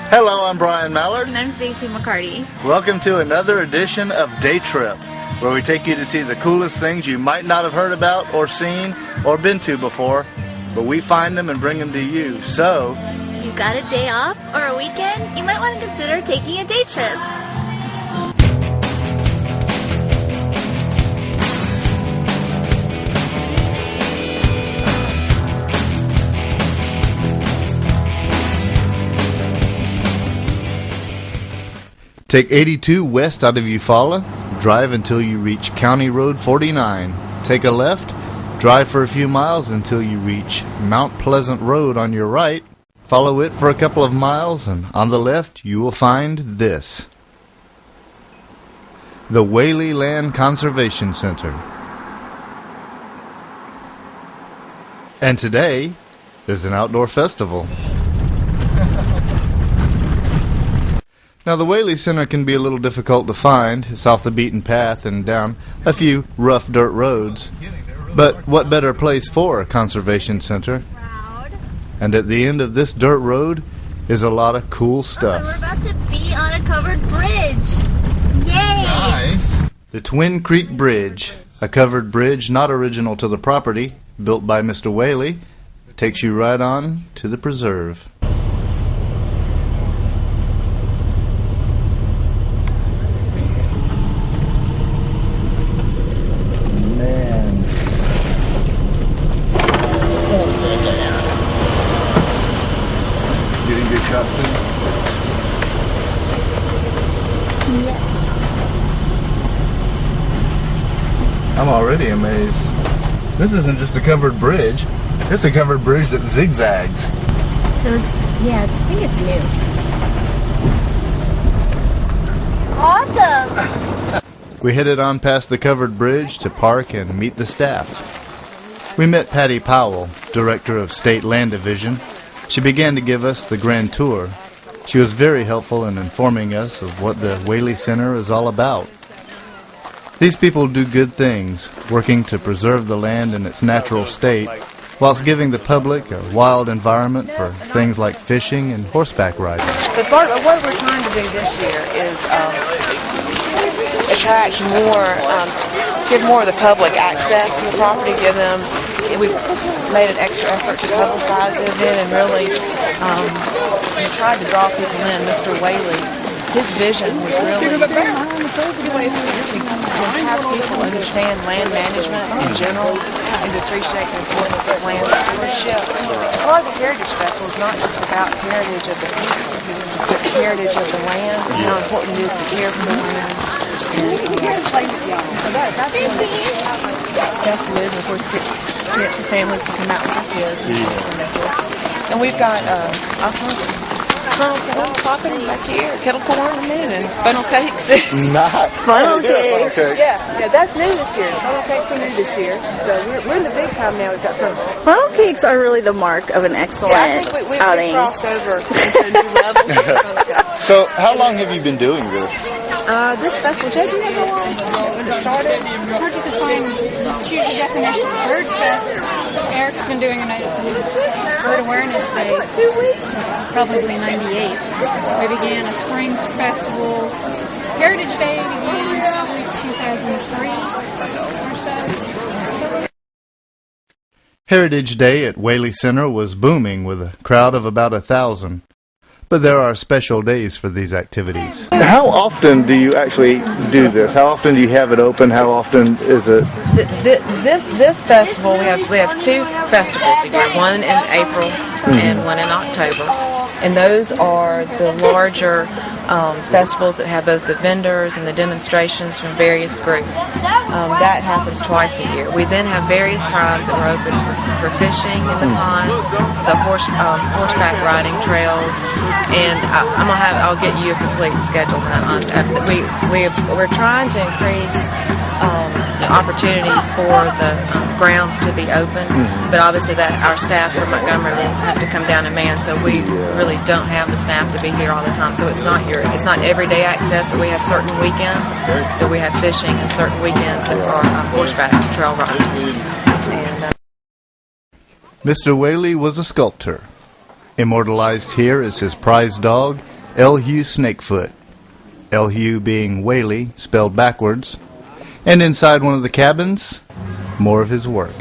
Hello, I'm Brian Mallard. And I'm Stacey McCarty. Welcome to another edition of Day Trip, where we take you to see the coolest things you might not have heard about or seen or been to before, but we find them and bring them to you. So, you got a day off or a weekend? You might want to consider taking a day trip. Take 82 west out of Eufaula, drive until you reach County Road 49. Take a left, drive for a few miles until you reach Mount Pleasant Road on your right. Follow it for a couple of miles, and on the left you will find this: the Wehle Land Conservation Center. And today, there's an outdoor festival. Now, the Wehle Center can be a little difficult to find. It's off the beaten path and down a few rough dirt roads. But what better place for a conservation center? And at the end of this dirt road is a lot of cool stuff. We're about to be on a covered bridge. Yay! Nice! The Twin Creek Bridge, a covered bridge not original to the property, built by Mr. Wehle, takes you right on to the preserve. I'm already amazed. This isn't just a covered bridge. It's a covered bridge that zigzags. I think it's new. Awesome! We headed on past the covered bridge to park and meet the staff. We met Patty Powell, Director of State Land Division. She began to give us the grand tour. She was very helpful in informing us of what the Wehle Center is all about. These people do good things, working to preserve the land in its natural state, whilst giving the public a wild environment for things like fishing and horseback riding. But part of what we're trying to do this year is attract more, give more of the public access to the property, we've made an extra effort to publicize the event and really we tried to draw people in. Mr. Wehle, his vision was really to have people understand land management in general and to appreciate the importance of land stewardship. A lot of the Heritage Festival is not just about heritage of the people, but the heritage of the land and how important it is to care for the land. That's what it is. Of course, families can come out with their kids and we've got popping back here, kettle corn and funnel cakes. Not funnel cakes. Yeah, that's new this year. Funnel cakes are new this year. So we're in the big time now. We've got Funnel cakes are really the mark of an excellent outing. We crossed over into a new level. So, how long have you been doing this? This festival, Jay, do you know how long it started? Hard to define, choose your definition. Bird Fest, Eric's been doing a Bird Awareness Day since probably 98. We began a Springs Festival. Heritage Day began probably 2003 or so. Heritage Day at Wehle Center was booming with a crowd of about 1,000. But there are special days for these activities. How often do you actually do this? How often do you have it open? How often is it? This festival, we have two festivals a year, one in April and one in October. And those are the larger festivals that have both the vendors and the demonstrations from various groups. That happens twice a year. We then have various times that we're open for fishing in the ponds, the horseback riding trails, and I'll get you a complete schedule on that. We're trying to increase opportunities for the grounds to be open, but obviously that our staff from Montgomery will have to come down and man, so we really don't have the staff to be here all the time. So it's not everyday access, but we have certain weekends that we have fishing and certain weekends that are horseback trail riding. And, Mr. Wehle was a sculptor. Immortalized here is his prized dog, Elhue Snakefoot, Elhue being Wehle, spelled backwards, and inside one of the cabins, more of his work.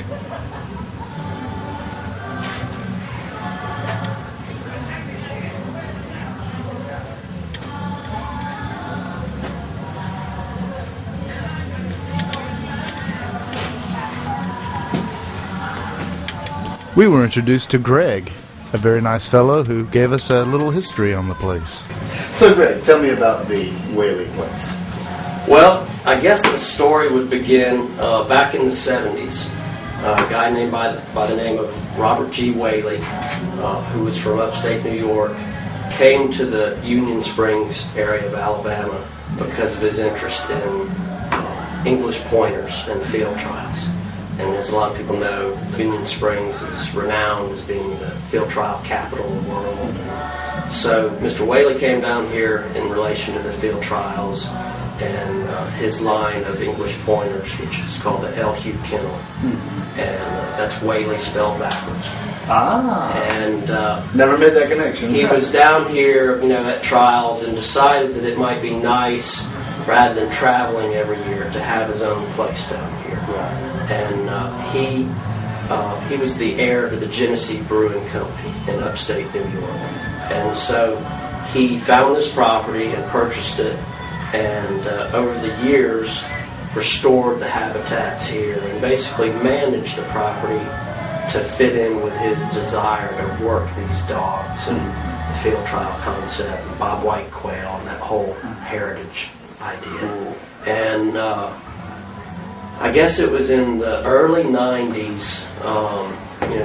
We were introduced to Greg, a very nice fellow who gave us a little history on the place. So Greg, tell me about the Wehle place. Well, I guess the story would begin back in the 70s. A guy named by the name of Robert G. Wehle, who was from upstate New York, came to the Union Springs area of Alabama because of his interest in English pointers and field trials. And as a lot of people know, Union Springs is renowned as being the field trial capital of the world. And so Mr. Wehle came down here in relation to the field trials and his line of English pointers, which is called the Elhue Kennel. And that's Wehle spelled backwards. And never made that connection. He was down here, at trials and decided that it might be nice, rather than traveling every year, to have his own place down here. Right. And he was the heir to the Genesee Brewing Company in upstate New York. And so he found this property and purchased it, and over the years restored the habitats here and basically managed the property to fit in with his desire to work these dogs and the field trial concept and bobwhite quail and that whole heritage idea. And I guess it was in the early 90s,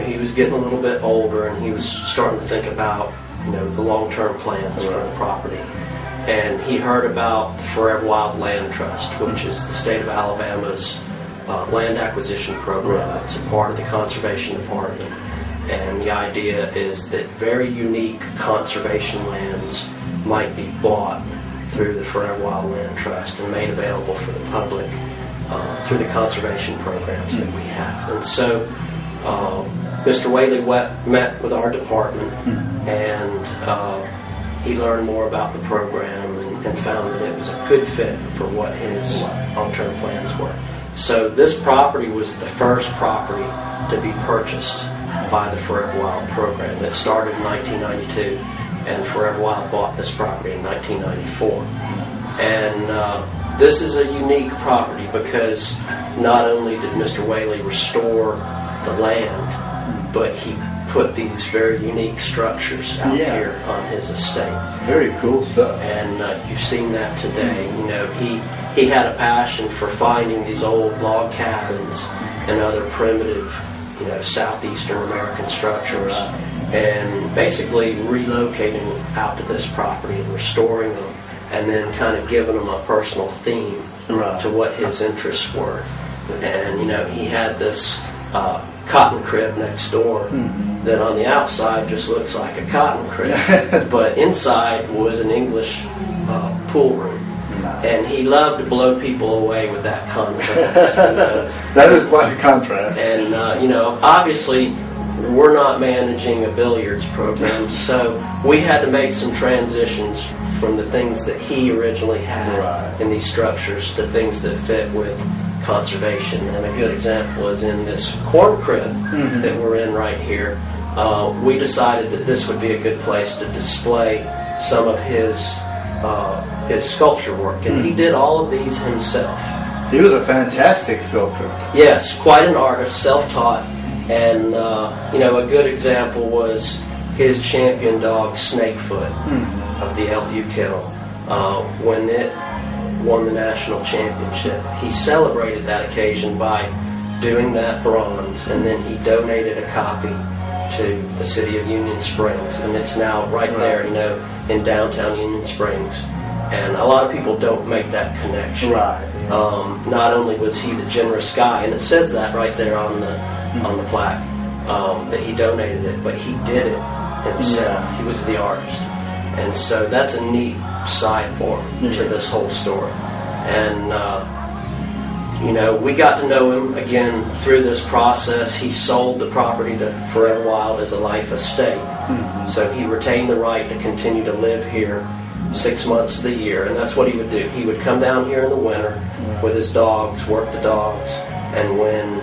he was getting a little bit older and he was starting to think about, the long-term plans for the property. And he heard about the Forever Wild Land Trust, which is the state of Alabama's land acquisition program. It's a part of the Conservation Department. And the idea is that very unique conservation lands might be bought through the Forever Wild Land Trust and made available for the public through the conservation programs that we have. And so Mr. Wehle met with our department, and he learned more about the program and found that it was a good fit for what his long-term plans were. So this property was the first property to be purchased by the Forever Wild program. It started in 1992, and Forever Wild bought this property in 1994. And this is a unique property because not only did Mr. Wehle restore the land, but he put these very unique structures out here on his estate. Very cool stuff. And you've seen that today. He had a passion for finding these old log cabins and other primitive, southeastern American structures, and basically relocating out to this property and restoring them, and then kind of giving them a personal theme to what his interests were. And he had this cotton crib next door that on the outside just looks like a cotton crib, but inside was an English pool room. Nice. And he loved to blow people away with that contrast. That is quite a contrast. And obviously we're not managing a billiards program, so we had to make some transitions from the things that he originally had in these structures to things that fit with conservation. And a good example is in this corn crib that we're in right here. We decided that this would be a good place to display some of his sculpture work, and he did all of these himself. He was a fantastic sculptor. Yes, quite an artist, self-taught. And a good example was his champion dog Snakefoot of the Elhue Kennel. When it won the national championship, he celebrated that occasion by doing that bronze, and then he donated a copy to the city of Union Springs, and it's now right there, in downtown Union Springs. And a lot of people don't make that connection. Not only was he the generous guy, and it says that right there on the plaque, that he donated it, but he did it himself. He was the artist. And so that's a neat sideboard to this whole story. And we got to know him again through this process. He sold the property to Forever Wild as a life estate. So he retained the right to continue to live here 6 months of the year, and that's what he would do. He would come down here in the winter with his dogs, work the dogs, and when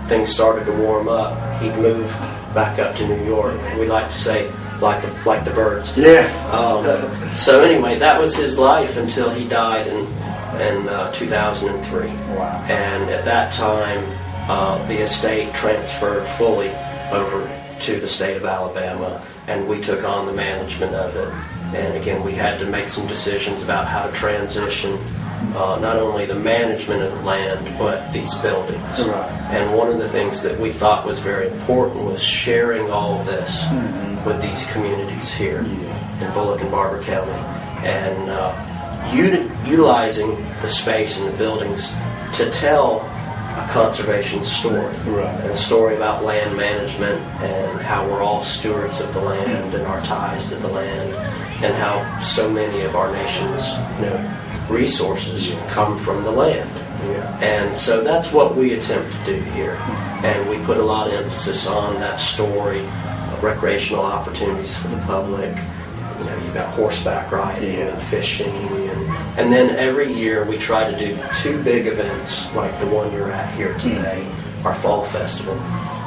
things started to warm up, he'd move back up to New York. We like to say, like the birds do. Yeah. So anyway, that was his life until he died in 2003. Wow. And at that time, the estate transferred fully over to the state of Alabama, and we took on the management of it. And again, we had to make some decisions about how to transition not only the management of the land, but these buildings. Right. And one of the things that we thought was very important was sharing all of this with these communities here in Bullock and Barber County, and utilizing the space and the buildings to tell a conservation story, and a story about land management and how we're all stewards of the land and our ties to the land, and how so many of our nation's resources come from the land. And so that's what we attempt to do here, and we put a lot of emphasis on that story, recreational opportunities for the public. You've got horseback riding and fishing, and then every year we try to do 2 big events like the one you're at here today, our fall festival,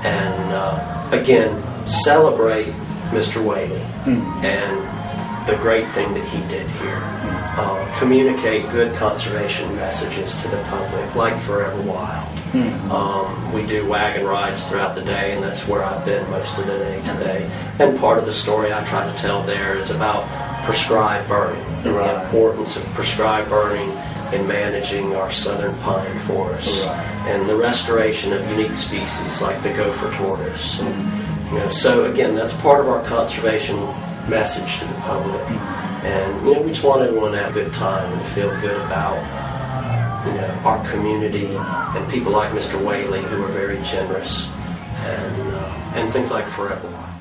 and again celebrate Mr. Wehle and the great thing that he did here. Communicate good conservation messages to the public, like Forever Wild. We do wagon rides throughout the day, and that's where I've been most of the day today. And part of the story I try to tell there is about prescribed burning and the importance of prescribed burning in managing our southern pine forests and the restoration of unique species like the gopher tortoise. So again, that's part of our conservation message to the public. And we just want everyone to have a good time and to feel good about our community and people like Mr. Wehle, who are very generous, and things like Forever Wild.